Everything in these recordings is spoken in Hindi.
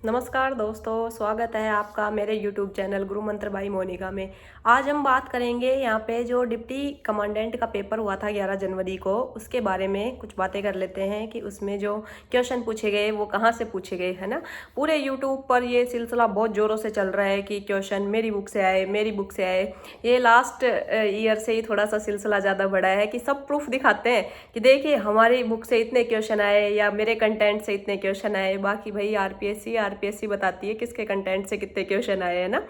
नमस्कार दोस्तों, स्वागत है आपका मेरे YouTube चैनल गुरु मंत्र बाई मोनिका में। आज हम बात करेंगे यहाँ पे जो डिप्टी कमांडेंट का पेपर हुआ था 11 जनवरी को, उसके बारे में कुछ बातें कर लेते हैं कि उसमें जो क्वेश्चन पूछे गए वो कहाँ से पूछे गए, है ना। पूरे YouTube पर ये सिलसिला बहुत ज़ोरों से चल रहा है कि क्वेश्चन मेरी बुक से आए, मेरी बुक से आए। ये लास्ट ईयर से ही थोड़ा सा सिलसिला ज़्यादा बढ़ा है कि सब प्रूफ दिखाते हैं कि देखिए हमारी बुक से इतने क्वेश्चन आए या मेरे कंटेंट से इतने क्वेश्चन आए। बाकी भाई आरपीएससी बताती है किसके कंटेंट से कितने क्वेश्चन आए, है ना।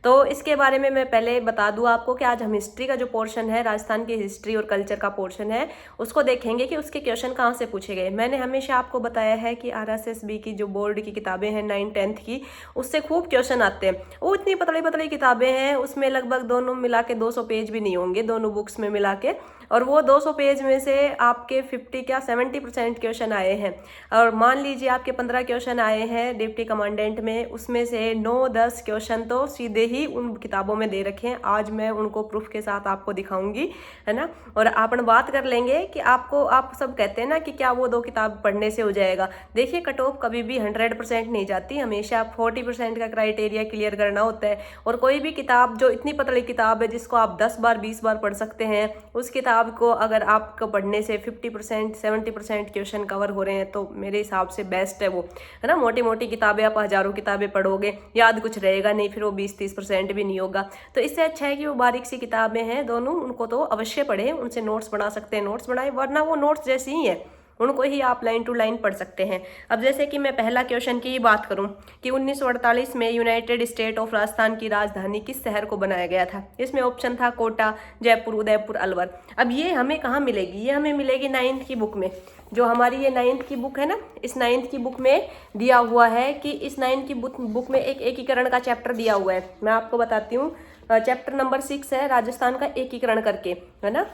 तो इसके बारे में मैं पहले बता दूं आपको कि आज हम हिस्ट्री का जो पोर्शन है, राजस्थान की हिस्ट्री और कल्चर का पोर्शन है, उसको देखेंगे कि उसके क्वेश्चन कहाँ से पूछे गए। मैंने हमेशा आपको बताया है कि आरएसएसबी की जो बोर्ड की किताबें हैं 9th-10th की, उससे खूब क्वेश्चन आते हैं। वो इतनी पतली पतली किताबें हैं, उसमें लगभग दोनों मिला के 200 पेज भी नहीं होंगे, दोनों बुक्स में मिला के। और वो 200 पेज में से आपके 50 क्या 70% क्वेश्चन आए हैं। और मान लीजिए आपके 15 क्वेश्चन आए हैं डिप्टी कमांडेंट में, उसमें से 9-10 क्वेश्चन तो सीधे ही उन किताबों में दे रखे हैं। आज मैं उनको प्रूफ के साथ आपको दिखाऊंगी, है ना। और अपन बात कर लेंगे कि आपको, आप सब कहते हैं ना कि क्या वो 2 किताब पढ़ने से हो जाएगा। देखिए कट ऑफ कभी भी 100% नहीं जाती, हमेशा 40% का क्राइटेरिया क्लियर करना होता है। और कोई भी किताब जो इतनी पतली किताब है जिसको आप 10 बार 20 बार पढ़ सकते हैं, उस किताब को अगर आपको पढ़ने से 50% 70% क्वेश्चन कवर हो रहे हैं तो मेरे हिसाब से बेस्ट है वो, है ना। मोटी मोटी किताबें आप हजारों किताबें पढ़ोगे, याद कुछ रहेगा नहीं, फिर वो 20-30% भी नहीं होगा। तो इससे अच्छा है कि वो बारीक सी किताबें हैं दोनों, उनको तो अवश्य पढ़ें, उनसे नोट्स बना सकते हैं नोट्स बनाए, वरना वो नोट्स जैसी ही है, उनको ही आप लाइन टू लाइन पढ़ सकते हैं। अब जैसे कि मैं पहला क्वेश्चन की बात करूं कि 1948 में यूनाइटेड स्टेट ऑफ राजस्थान की राजधानी किस शहर को बनाया गया था। इसमें ऑप्शन था कोटा, जयपुर, उदयपुर, अलवर। अब ये हमें कहाँ मिलेगी? ये हमें मिलेगी 9th की बुक में। जो हमारी ये 9th की बुक है ना, इस 9th की बुक में दिया हुआ है कि इस 9th की बुक में एक एकीकरण का चैप्टर दिया हुआ है। मैं आपको बताती हूँ, चैप्टर नंबर 6 है राजस्थान का एकीकरण करके, है ना।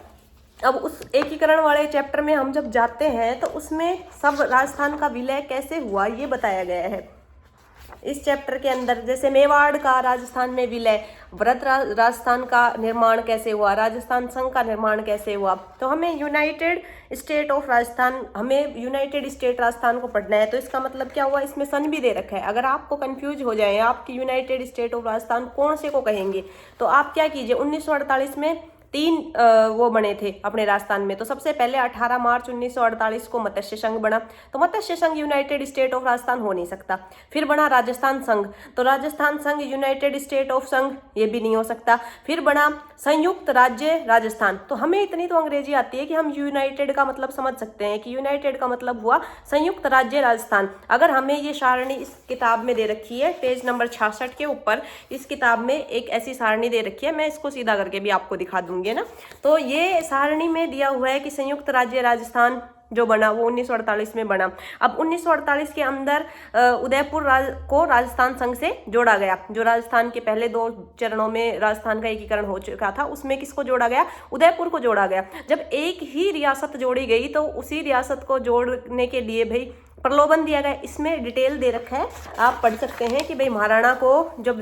अब उस एकीकरण वाले चैप्टर में हम जब जाते हैं तो उसमें सब राजस्थान का विलय कैसे हुआ ये बताया गया है इस चैप्टर के अंदर। जैसे मेवाड़ का राजस्थान में विलय, राजस्थान का निर्माण कैसे हुआ, राजस्थान संघ का निर्माण कैसे हुआ। तो हमें यूनाइटेड स्टेट ऑफ राजस्थान, हमें यूनाइटेड स्टेट राजस्थान को पढ़ना है। तो इसका मतलब क्या हुआ, इसमें सन भी दे रखा है। अगर आपको कंफ्यूज हो जाए आपकी यूनाइटेड स्टेट ऑफ राजस्थान कौन से को कहेंगे, तो आप क्या कीजिए, 1948 में 3 वो बने थे अपने राजस्थान में। तो सबसे पहले 18 मार्च 1948 को मत्स्य संघ बना। तो मत्स्य संघ यूनाइटेड स्टेट ऑफ राजस्थान हो नहीं सकता। फिर बना राजस्थान संघ, तो राजस्थान संघ यूनाइटेड स्टेट ऑफ संघ ये भी नहीं हो सकता। फिर बना संयुक्त राज्य राजस्थान। तो हमें इतनी तो अंग्रेजी आती है कि हम यूनाइटेड का मतलब समझ सकते हैं कि यूनाइटेड का मतलब हुआ संयुक्त राज्य राजस्थान। अगर हमें ये सारणी इस किताब में दे रखी है, पेज नंबर 66 के ऊपर इस किताब में एक ऐसी सारणी दे रखी है, मैं इसको सीधा करके भी आपको दिखा दूंगी, है ना। तो ये सारणी में दिया हुआ है कि संयुक्त राज्य राजस्थान जो बना वो 1948 में बना। अब 1948 के अंदर उदयपुर को राजस्थान संघ से जोड़ा गया। जो राजस्थान के पहले 2 चरणों में राजस्थान का एकीकरण हो चुका था, उसमें किसको जोड़ा गया, उदयपुर को जोड़ा गया। जब एक ही रियासत जोड़ी गई तो उसी रियासत को जोड़ने के लिए भाई प्रलोभन दिया गया। इसमें डिटेल दे रखा है, आप पढ़ सकते हैं कि भाई महाराणा को जब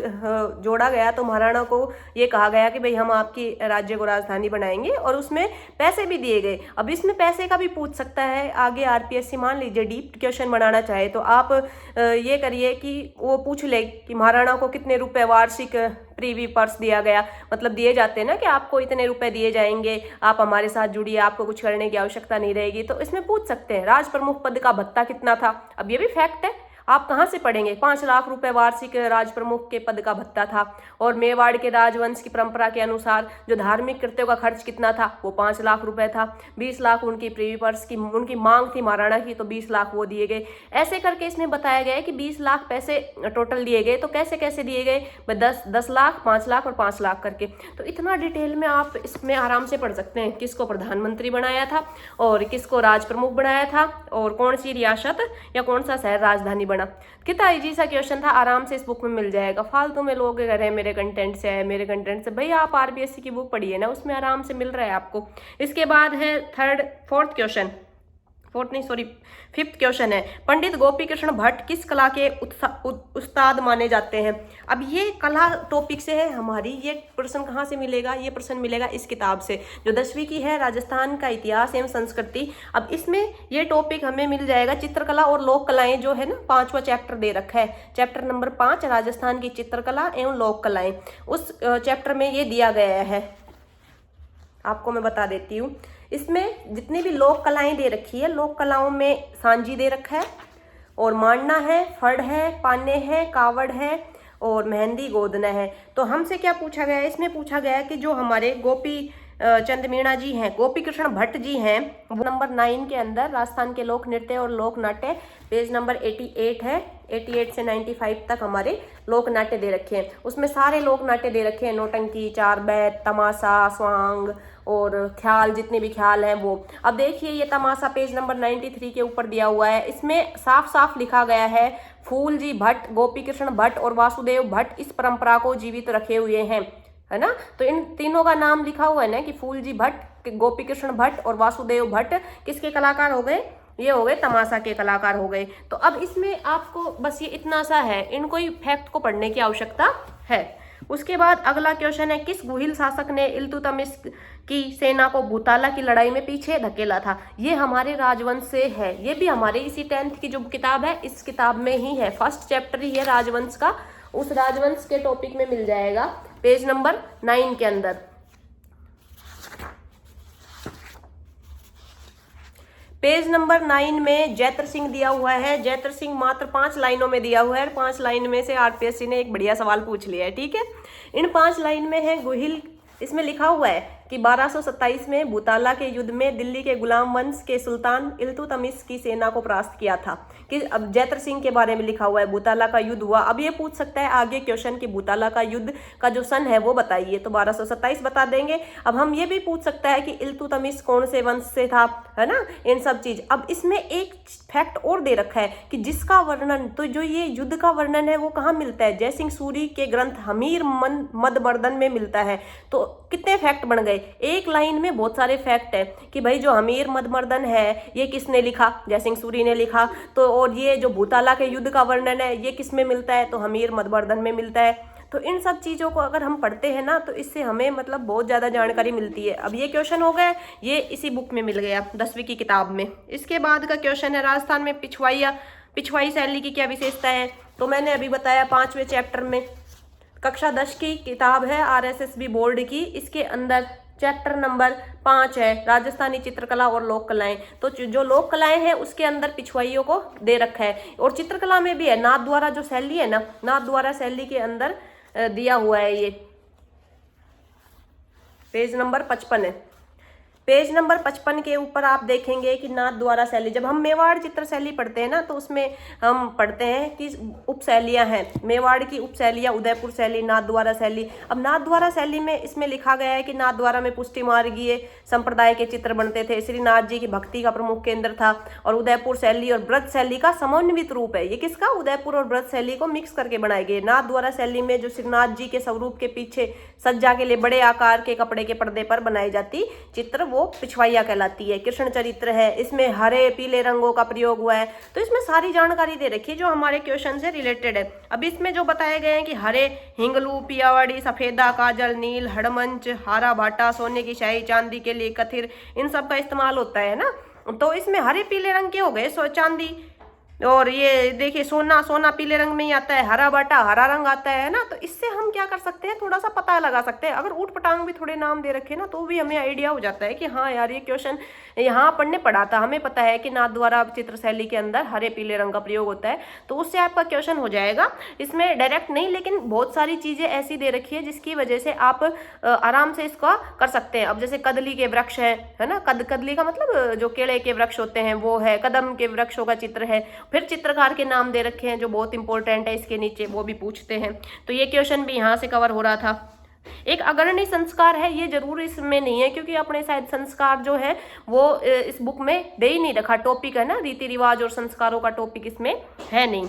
जोड़ा गया तो महाराणा को ये कहा गया कि भाई हम आपकी राज्य को राजधानी बनाएंगे, और उसमें पैसे भी दिए गए। अब इसमें पैसे का भी पूछ सकता है आगे आरपीएससी, मान लीजिए डीप क्वेश्चन बनाना चाहे तो आप ये करिए कि वो पूछ ले कि महाराणा को कितने रुपए वार्षिक प्रीवी पर्स दिया गया, मतलब दिए जाते हैं ना कि आपको इतने रुपए दिए जाएंगे, आप हमारे साथ जुड़िए, आपको कुछ करने की आवश्यकता नहीं रहेगी। तो इसमें पूछ सकते हैं राज प्रमुख पद का भत्ता कितना था। अब ये भी फैक्ट है, आप कहाँ से पढ़ेंगे। 5 लाख रुपए वार्षिक राज प्रमुख के पद का भत्ता था। और मेवाड़ के राजवंश की परंपरा के अनुसार जो धार्मिक कृत्यों का खर्च कितना था, वो 5 लाख रुपए था। 20 लाख उनकी प्रीवी पर्स की उनकी मांग थी महाराणा की, तो 20 लाख वो दिए गए। ऐसे करके इसमें बताया गया है कि 20 लाख पैसे टोटल दिए गए। तो कैसे कैसे दिए गए, 10 लाख, 5 लाख और 5 लाख करके। तो इतना डिटेल में आप इसमें आराम से पढ़ सकते हैं किसको प्रधानमंत्री बनाया था और किसको राज प्रमुख बनाया था और कौन सी रियासत या कौन सा शहर राजधानी बना। कितना इजी सा क्वेश्चन था, आराम से इस बुक में मिल जाएगा। फालतू में लोग कह रहे हैं मेरे कंटेंट से है, मेरे कंटेंट से। भाई आप आरपीएससी की बुक पढ़िए ना, उसमें आराम से मिल रहा है आपको। इसके बाद है 4th क्वेश्चन फोर्थ नहीं सॉरी 5th क्वेश्चन है, पंडित गोपी कृष्ण भट्ट किस कला के उस्ताद माने जाते हैं। अब ये कला टॉपिक से है हमारी, ये प्रश्न कहाँ से मिलेगा, ये प्रश्न मिलेगा इस किताब से जो 10वीं की है, राजस्थान का इतिहास एवं संस्कृति। अब इसमें ये टॉपिक हमें मिल जाएगा चित्रकला और लोक कलाएं जो है ना, 5वां चैप्टर दे रखा है, चैप्टर नंबर 5 राजस्थान की चित्रकला एवं लोक कलाएं। उस चैप्टर में ये दिया गया है, आपको मैं बता देती हूँ। इसमें जितनी भी लोक कलाएं दे रखी है, लोक कलाओं में सांझी दे रखा है और मांडना है, फड़ है, पाने है, कावड़ है और मेहंदी गोदना है। तो हमसे क्या पूछा गया है, इसमें पूछा गया है कि जो हमारे गोपी चंद मीणा जी हैं, गोपी कृष्ण भट्ट जी हैं, वो नंबर 9 के अंदर राजस्थान के लोक नृत्य और लोक नाट्य, पेज नंबर 88 है, 88 से 95 तक हमारे लोक नाट्य दे रखे हैं। उसमें सारे लोक नाट्य दे रखे हैं, नौटंकी, चार बैत, तमाशा, स्वांग और ख्याल, जितने भी ख्याल हैं वो। अब देखिए ये तमाशा पेज नंबर 93 के ऊपर दिया हुआ है, इसमें साफ साफ लिखा गया है फूल जी भट्ट, गोपी कृष्ण भट्ट और वासुदेव भट्ट इस परंपरा को जीवित रखे हुए हैं, है ना। तो इन तीनों का नाम लिखा हुआ है ना कि फूल जी भट्ट, गोपी कृष्ण भट्ट और वासुदेव भट्ट किसके कलाकार हो गए, ये हो गए तमाशा के कलाकार हो गए। तो अब इसमें आपको बस ये इतना सा है, इनको ही फैक्ट को पढ़ने की आवश्यकता है। उसके बाद अगला क्वेश्चन है, किस गुहिल शासक ने इल्तुतमिश की सेना को भूताला की लड़ाई में पीछे धकेला था। ये हमारे राजवंश से है, ये भी हमारे इसी 10th की जो किताब है इस किताब में ही है, फर्स्ट चैप्टर ही है राजवंश का, उस राजवंश के टॉपिक में मिल जाएगा पेज नंबर 9 के अंदर। पेज नंबर 9 में जैत्र सिंह दिया हुआ है, जैत्र सिंह मात्र 5 लाइनों में दिया हुआ है, 5 लाइन में से आरपीएससी ने एक बढ़िया सवाल पूछ लिया है, ठीक है। इन 5 लाइन में है गुहिल, इसमें लिखा हुआ है कि 1227 में भूताला के युद्ध में दिल्ली के गुलाम वंश के सुल्तान इल्तुतमिश की सेना को परास्त किया था। कि अब जैत्र सिंह के बारे में लिखा हुआ है, भूताला का युद्ध हुआ। अब ये पूछ सकता है आगे क्वेश्चन कि भूताला का युद्ध का जो सन है वो बताइए, तो 1227 बता देंगे। अब हम ये भी पूछ सकता है कि इल्तुतमिश कौन से वंश से था, है ना, इन सब चीज। अब इसमें एक फैक्ट और दे रखा है कि जिसका वर्णन, तो जो ये युद्ध का वर्णन है वो कहाँ मिलता है, जयसिंह सूरी के ग्रंथ हमीर मदमर्दन में मिलता है। तो कितने फैक्ट बन गए, एक लाइन में बहुत सारे फैक्ट है कि भाई जो हमीर मदमर्दन है ये किसने लिखा, जयसिंह सूरी ने लिखा। तो और ये जो भूताला के युद्ध का वर्णन है ये किस में मिलता है, तो हमीर मदमर्दन में मिलता है। तो इन सब चीज़ों को अगर हम पढ़ते हैं ना तो इससे हमें मतलब बहुत ज़्यादा जानकारी मिलती है। अब ये क्वेश्चन हो गया, ये इसी बुक में मिल गया 10वीं की किताब में। इसके बाद का क्वेश्चन है, राजस्थान में पिछवाई शैली की क्या विशेषता है। तो मैंने अभी बताया 5वें चैप्टर में, कक्षा 10 की किताब है RSSB बोर्ड की, इसके अंदर चैप्टर नंबर 5 है राजस्थानी चित्रकला और लोक कलाएं। तो जो लोक कलाएं हैं उसके अंदर पिछवाइयों को दे रखा है, और चित्रकला में भी है, नाथ द्वारा जो शैली है ना, नाथ द्वारा शैली के अंदर दिया हुआ है, ये पेज नंबर 55 है। पेज नंबर 55 के ऊपर आप देखेंगे कि नाथ द्वारा शैली, जब हम मेवाड़ चित्र शैली पढ़ते हैं ना तो उसमें हम पढ़ते हैं कि उपशैलियाँ हैं, मेवाड़ की उपशैलियाँ, उदयपुर शैली, नाथ द्वारा शैली। अब नाथ द्वारा शैली में इसमें लिखा गया है कि नाथ द्वारा में पुष्टि मार्गीय संप्रदाय के चित्र बनते थे, श्रीनाथ जी की भक्ति का प्रमुख केंद्र था, और उदयपुर शैली और व्रत शैली का समन्वित रूप है। ये किसका, उदयपुर और व्रत शैली को मिक्स करके बनाए गए। नाथ द्वारा शैली में जो श्रीनाथ जी के स्वरूप के पीछे सज्जा के लिए बड़े आकार के कपड़े के पर्दे पर बनाई जाती चित्र वो पिछवाइया कहलाती है। कृष्ण चरित्र है, इसमें हरे पीले रंगों का प्रयोग हुआ है। तो इसमें सारी जानकारी दे रखी है जो हमारे क्वेश्चन से रिलेटेड है। अब इसमें जो बताए गए हैं कि हरे हिंगलू, पियावाड़ी, सफेदा, काजल, नील, हड़मंच, हारा भाटा, सोने की शाही, चांदी के लिए कथिर, इन सब का इस्तेमाल होता है ना। तो इसमें हरे पीले रंग के हो गए चांदी, और ये देखिए सोना पीले रंग में ही आता है, हरा बाटा हरा रंग आता है ना। तो इससे हम क्या कर सकते हैं, थोड़ा सा पता लगा सकते हैं। अगर ऊट पटांग भी थोड़े नाम दे रखे ना तो भी हमें आइडिया हो जाता है कि हाँ यार ये क्वेश्चन यहाँ पढ़ने पड़ा था, हमें पता है कि नाथ द्वारा चित्र शैली के अंदर हरे पीले रंग का प्रयोग होता है। तो उससे आपका क्वेश्चन हो जाएगा। इसमें डायरेक्ट नहीं, लेकिन बहुत सारी चीजें ऐसी दे रखी है जिसकी वजह से आप आराम से इसका कर सकते हैं। अब जैसे कदली के वृक्ष है ना, कदली का मतलब जो केले के वृक्ष होते हैं वो है, कदम के वृक्षों का चित्र है। फिर चित्रकार के नाम दे रखे हैं जो बहुत इंपॉर्टेंट है इसके नीचे, वो भी पूछते हैं। तो ये क्वेश्चन भी यहाँ से कवर हो रहा था। एक अग्रणी संस्कार है, ये जरूर इसमें नहीं है क्योंकि अपने शायद संस्कार जो है वो इस बुक में दे ही नहीं रखा, टॉपिक है ना, रीति रिवाज और संस्कारों का टॉपिक इसमें है नहीं।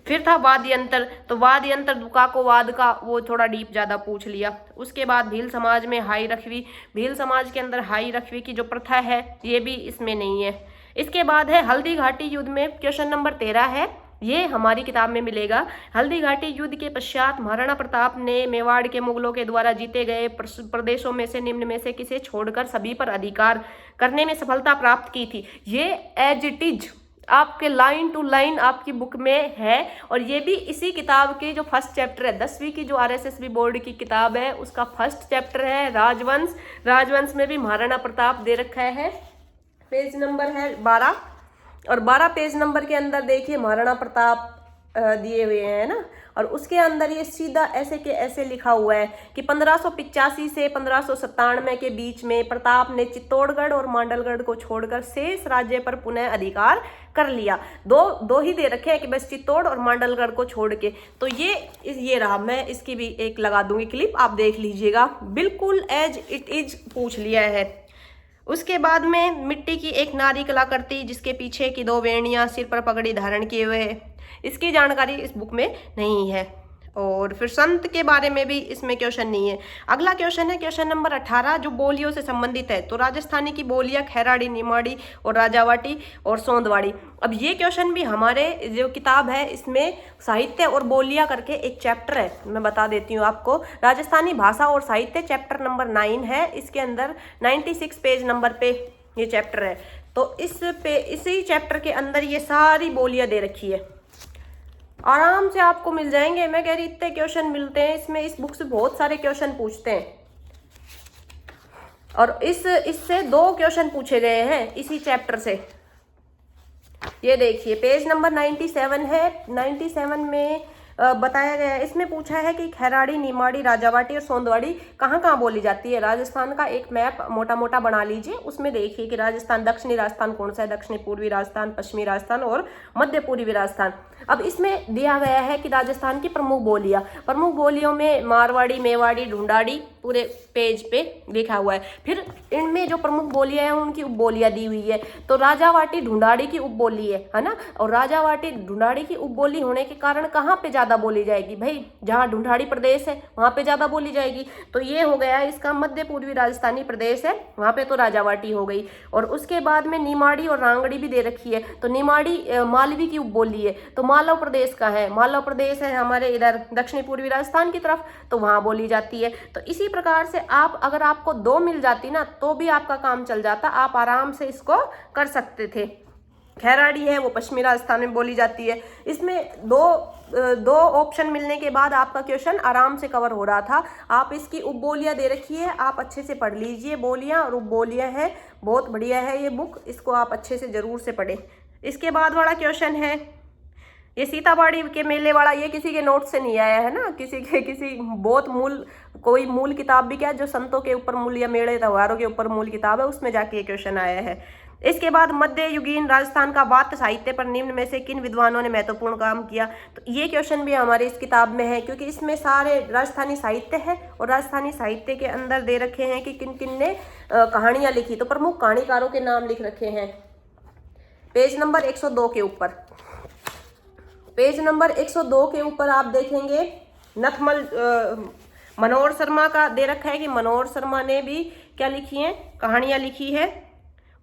फिर था वाद्य यंत्र, तो वाद्य यंत्र दुका को वाद का वो थोड़ा डीप ज़्यादा पूछ लिया। उसके बाद भील समाज में हाई रखवी, भील समाज के अंदर हाई रखवी की जो प्रथा है ये भी इसमें नहीं है। इसके बाद है हल्दी घाटी युद्ध में, क्वेश्चन नंबर 13 है, ये हमारी किताब में मिलेगा। हल्दी घाटी युद्ध के पश्चात महाराणा प्रताप ने मेवाड़ के मुगलों के द्वारा जीते गए प्रदेशों में से निम्न में से किसे छोड़कर सभी पर अधिकार करने में सफलता प्राप्त की थी। ये एज इट इज आपके लाइन टू लाइन आपकी बुक में है, और ये भी इसी किताब के जो फर्स्ट चैप्टर है, 10वीं की जो RSSB बोर्ड की किताब है उसका फर्स्ट चैप्टर है राजवंश। राजवंश में भी महाराणा प्रताप दे रखा है। पेज नंबर है 12, और 12 पेज नंबर के अंदर देखिए महाराणा प्रताप दिए हुए हैं ना, और उसके अंदर ये सीधा ऐसे के ऐसे लिखा हुआ है कि 1585 से 1597 के बीच में प्रताप ने चित्तौड़गढ़ और मांडलगढ़ को छोड़कर शेष राज्य पर पुनः अधिकार कर लिया। दो ही दे रखे हैं कि बस चित्तौड़ और मांडलगढ़ को छोड़ के। तो ये रहा, मैं इसकी भी एक लगा दूंगी क्लिप, आप देख लीजिएगा, बिल्कुल एज इट इज पूछ लिया है। उसके बाद में मिट्टी की एक नारी कलाकृति जिसके पीछे की 2 वेणियां सिर पर पगड़ी धारण किए हुए है, इसकी जानकारी इस बुक में नहीं है। और फिर संत के बारे में भी इसमें क्वेश्चन नहीं है। अगला क्वेश्चन है क्वेश्चन नंबर 18 जो बोलियों से संबंधित है। तो राजस्थानी की बोलियां खैराड़ी, निमाड़ी और राजावाटी और सोंदवाड़ी। अब ये क्वेश्चन भी हमारे जो किताब है इसमें साहित्य और बोलियां करके एक चैप्टर है, मैं बता देती हूँ आपको। राजस्थानी भाषा और साहित्य चैप्टर नंबर 9 है, इसके अंदर 96 पेज नंबर पे ये चैप्टर है। तो इसी चैप्टर के अंदर ये सारी बोलियां दे रखी है, आराम से आपको मिल जाएंगे। मैं कह रही इतने क्वेश्चन मिलते हैं इसमें, इस बुक से बहुत सारे क्वेश्चन पूछते हैं, और इससे 2 क्वेश्चन पूछे गए हैं इसी चैप्टर से। ये देखिए पेज नंबर 97 है, 97 में बताया गया है, इसमें पूछा है कि खैराड़ी, निमाड़ी, राजावाटी और सोंदवाड़ी कहाँ कहाँ बोली जाती है। राजस्थान का एक मैप मोटा मोटा बना लीजिए, उसमें देखिए कि राजस्थान, दक्षिणी राजस्थान कौन सा है, दक्षिणी पूर्वी राजस्थान, पश्चिमी राजस्थान और मध्य पूर्वी राजस्थान। अब इसमें दिया गया है कि राजस्थान की प्रमुख बोलियों में मारवाड़ी, मेवाड़ी, ढूंढाड़ी पूरे पेज पे लिखा हुआ है। फिर इनमें जो प्रमुख बोलियां हैं उनकी उपबोलियां दी हुई है। तो राजावाटी ढूंढाड़ी की उपबोली है ना, और राजावाटी ढूंढाड़ी की उपबोली होने के कारण कहाँ पे ज्यादा बोली जाएगी भाई, जहाँ ढूंढाड़ी प्रदेश है वहां पे ज्यादा बोली जाएगी। तो ये हो गया इसका मध्य पूर्वी राजस्थानी प्रदेश है, वहां पे तो राजावाटी हो गई। और उसके बाद में निमाड़ी और रांगड़ी भी दे रखी है। तो निमाड़ी मालवी की उपबोली है। तो मालव प्रदेश का है, मालव प्रदेश है हमारे इधर दक्षिणी पूर्वी राजस्थान की तरफ, तो वहां बोली जाती है। तो इसी प्रकार से आप अगर आपको 2 मिल जाती ना तो भी आपका काम चल जाता, आप आराम से इसको कर सकते थे। खैराड़ी है वो पश्चिमी राजस्थान में बोली जाती है। इसमें दो ऑप्शन मिलने के बाद आपका क्वेश्चन आराम से कवर हो रहा था। आप इसकी उपबोलियां दे रखी है, आप अच्छे से पढ़ लीजिए, बोलियां और उपबोलियां है, बहुत बढ़िया है ये बुक, इसको आप अच्छे से जरूर से पढ़ें। इसके बाद वाला क्वेश्चन है ये सीताबाड़ी के मेले वाला, ये किसी के नोट से नहीं आया है ना, किसी बहुत कोई मूल किताब भी क्या जो संतों के ऊपर मूल या मेले त्योहारों के ऊपर मूल किताब है उसमें जाके ये क्वेश्चन आया है। इसके बाद मध्य युगीन राजस्थान का वाद्य साहित्य पर निम्न में से किन विद्वानों ने महत्वपूर्ण काम किया। तो ये क्वेश्चन भी हमारे इस किताब में है, क्योंकि इसमें सारे राजस्थानी साहित्य है और राजस्थानी साहित्य के अंदर दे रखे हैं कि किन किन ने कहानियां लिखी। तो प्रमुख कहानीकारों के नाम लिख रखे हैं पेज नंबर 102 के ऊपर। पेज नंबर 102 के ऊपर आप देखेंगे नथमल मनोहर शर्मा का दे रखा है कि मनोहर शर्मा ने भी क्या लिखी है, कहानियां लिखी है।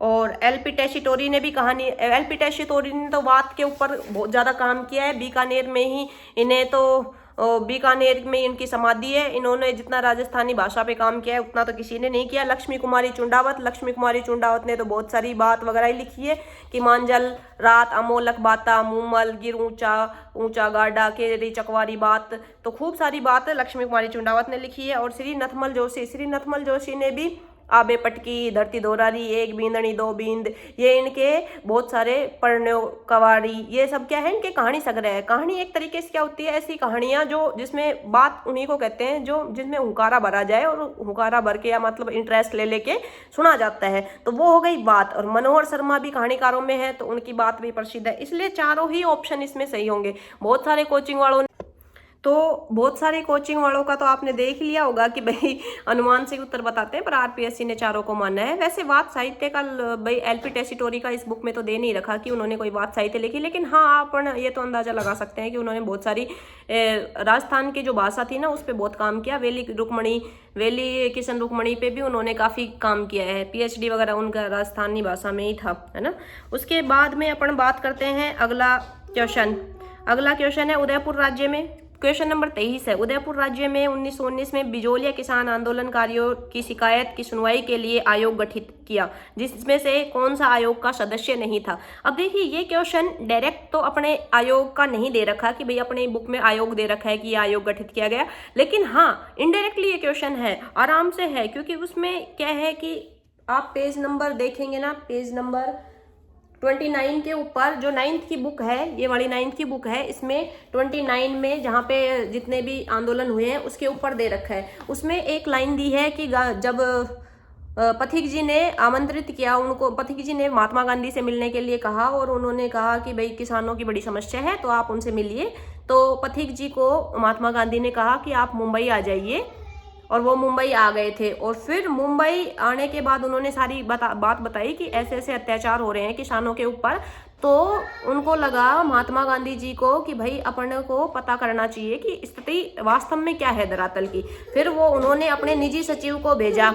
और एलपी टेशिटोरी ने भी एलपी टेशिटोरी ने तो वात के ऊपर बहुत ज़्यादा काम किया है। बीकानेर में ही इन्हें तो बीकानेर में इनकी समाधि है, इन्होंने जितना राजस्थानी भाषा पे काम किया है उतना तो किसी ने नहीं किया। लक्ष्मी कुमारी चुंडावत ने तो बहुत सारी बात वगैरह लिखी है कि मांजल रात, अमोलक बाता, मूमल, गिर ऊंचा गाडा, केरी चकवारी बात, तो खूब सारी बात लक्ष्मी कुमारी चुंडावत ने लिखी है। और श्री नथमल जोशी ने भी आबे पटकी, धरती दोरारी, एक बींदनी दो बींद, ये इनके बहुत सारे पढ़ने कवारी, ये सब क्या है इनके कहानी संग्रह है। कहानी एक तरीके से क्या होती है, ऐसी कहानियां जो जिसमें बात उन्हीं को कहते हैं जो जिसमें हुंकारा भरा जाए और हुंकारा भर के या मतलब इंटरेस्ट ले लेके सुना जाता है। तो वो हो गई बात। और मनोहर शर्मा भी कहानीकारों में है तो उनकी बात भी प्रसिद्ध है, इसलिए चारों ही ऑप्शन इसमें सही होंगे। बहुत सारे कोचिंग वालों तो बहुत सारे कोचिंग वालों का तो आपने देख लिया होगा कि भाई अनुमान से उत्तर बताते हैं, पर आरपीएससी ने चारों को माना है। वैसे वाद साहित्य का भाई एलपी टेसिटोरी का इस बुक में तो दे नहीं रखा कि उन्होंने कोई वाद साहित्य लिखी, लेकिन हाँ अपन ये तो अंदाजा लगा सकते हैं कि उन्होंने बहुत सारी राजस्थान की जो भाषा थी ना उस पर बहुत काम किया। वेली किशन रुक्मणी पे भी उन्होंने काफ़ी काम किया है, पीएचडी वगैरह उनका राजस्थानी भाषा में ही था, है ना। उसके बाद में अपन बात करते हैं अगला क्वेश्चन है उदयपुर राज्य में। क्वेश्चन नंबर 23 है, उदयपुर राज्य में 1919 में बिजोलिया किसान आंदोलनकारियों की शिकायत की सुनवाई के लिए आयोग गठित किया, जिसमें से कौन सा आयोग का सदस्य नहीं था। अब देखिए ये क्वेश्चन डायरेक्ट तो अपने आयोग का नहीं दे रखा कि भाई अपने बुक में आयोग दे रखा है कि ये आयोग गठित किया गया, लेकिन हाँ इनडायरेक्टली ये क्वेश्चन है, आराम से है, क्योंकि उसमें क्या है कि आप पेज नंबर देखेंगे ना, पेज नंबर 29 के ऊपर जो 9th की बुक है, ये वाली 9th की बुक है, इसमें 29 में जहाँ पे जितने भी आंदोलन हुए हैं उसके ऊपर दे रखा है। उसमें एक लाइन दी है कि जब पथिक जी ने आमंत्रित किया उनको, पथिक जी ने महात्मा गांधी से मिलने के लिए कहा और उन्होंने कहा कि भाई किसानों की बड़ी समस्या है तो आप उनसे मिलिए। तो पथिक जी को महात्मा गांधी ने कहा कि आप मुंबई आ जाइए, और वो मुंबई आ गए थे। और फिर मुंबई आने के बाद उन्होंने सारी बात बताई कि ऐसे ऐसे अत्याचार हो रहे हैं किसानों के ऊपर। तो उनको लगा महात्मा गांधी जी को कि भाई अपन को पता करना चाहिए कि स्थिति वास्तव में क्या है धरातल की। फिर उन्होंने अपने निजी सचिव को भेजा,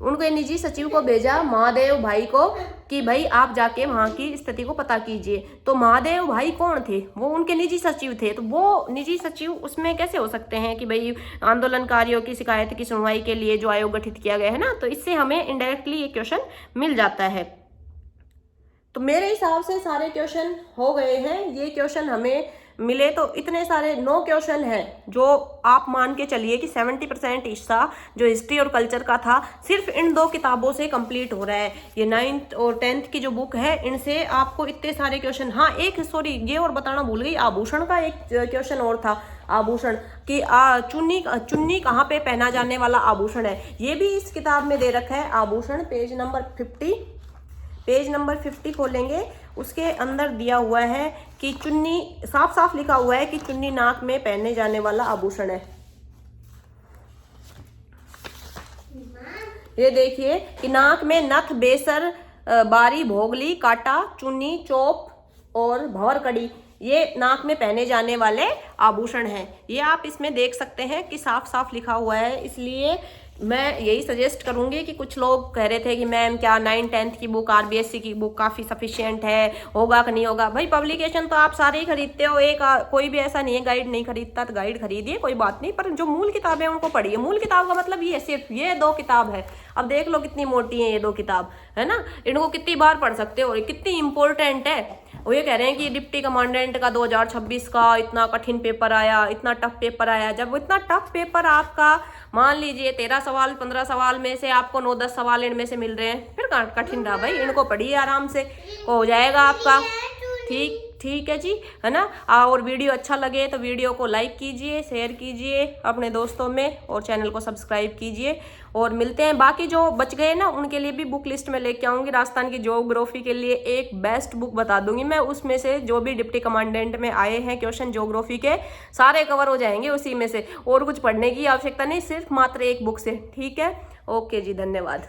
उनके निजी सचिव को भेजा महादेव भाई को कि भाई आप जाके वहाँ की स्थिति को पता कीजिए। तो महादेव भाई कौन थे? वो उनके निजी सचिव थे। तो वो निजी सचिव उसमें कैसे हो सकते हैं कि भाई आंदोलनकारियों की शिकायत की सुनवाई के लिए जो आयोग गठित किया गया है ना, तो इससे हमें इनडायरेक्टली ये क्वेश्चन मिल जाता है। तो मेरे हिसाब से सारे क्वेश्चन हो गए हैं। ये क्वेश्चन हमें मिले तो इतने सारे 9 क्वेश्चन हैं जो आप मान के चलिए कि 70% हिस्सा जो हिस्ट्री और कल्चर का था सिर्फ इन 2 किताबों से कंप्लीट हो रहा है। ये 9th और 10th की जो बुक है इनसे आपको इतने सारे क्वेश्चन। हाँ एक सॉरी ये और बताना भूल गई, आभूषण का एक क्वेश्चन और था। आभूषण की चुन्नी कहाँ पे पहना जाने वाला आभूषण है, ये भी इस किताब में दे रखा है। आभूषण पेज नंबर 50 खोलेंगे, उसके अंदर दिया हुआ है कि चुन्नी, साफ साफ लिखा हुआ है कि चुन्नी नाक में पहने जाने वाला आभूषण है। ये देखिए कि नाक में नथ, बेसर, बारी, भोगली, काटा, चुन्नी, चोप और भंवरकड़ी ये नाक में पहने जाने वाले आभूषण हैं। ये आप इसमें देख सकते हैं कि साफ साफ लिखा हुआ है। इसलिए मैं यही सजेस्ट करूंगी कि कुछ लोग कह रहे थे कि मैम क्या 9th-10th की बुक, आरबीएससी की बुक काफ़ी सफिशिएंट है, होगा कि नहीं होगा। भाई पब्लिकेशन तो आप सारे ही खरीदते हो, कोई भी ऐसा नहीं है गाइड नहीं खरीदता, तो गाइड खरीदिए कोई बात नहीं, पर जो मूल किताब है उनको पढ़िए। मूल किताब का मतलब ये सिर्फ ये 2 किताब है। अब देख लो कितनी मोटी है ये 2 किताब, है ना। इनको कितनी बार पढ़ सकते हो, कितनी इंपॉर्टेंट है। वो ये कह रहे हैं कि डिप्टी कमांडेंट का 2026 का इतना कठिन पेपर आया, इतना टफ पेपर आया। जब इतना टफ पेपर आपका मान लीजिए 13 सवाल 15 सवाल में से आपको 9-10 सवाल इनमें से मिल रहे हैं, फिर कठिन रहा भाई। इनको पढ़िए आराम से, हो जाएगा आपका ठीक है जी, है ना। और वीडियो अच्छा लगे तो वीडियो को लाइक कीजिए, शेयर कीजिए अपने दोस्तों में, और चैनल को सब्सक्राइब कीजिए। और मिलते हैं, बाकी जो बच गए ना उनके लिए भी बुक लिस्ट में लेके आऊँगी। राजस्थान की ज्योग्राफी के लिए एक बेस्ट बुक बता दूंगी मैं, उसमें से जो भी डिप्टी कमांडेंट में आए हैं क्वेश्चन ज्योग्राफी के सारे कवर हो जाएंगे उसी में से, और कुछ पढ़ने की आवश्यकता नहीं, सिर्फ मात्र एक बुक से। ठीक है, ओके जी, धन्यवाद।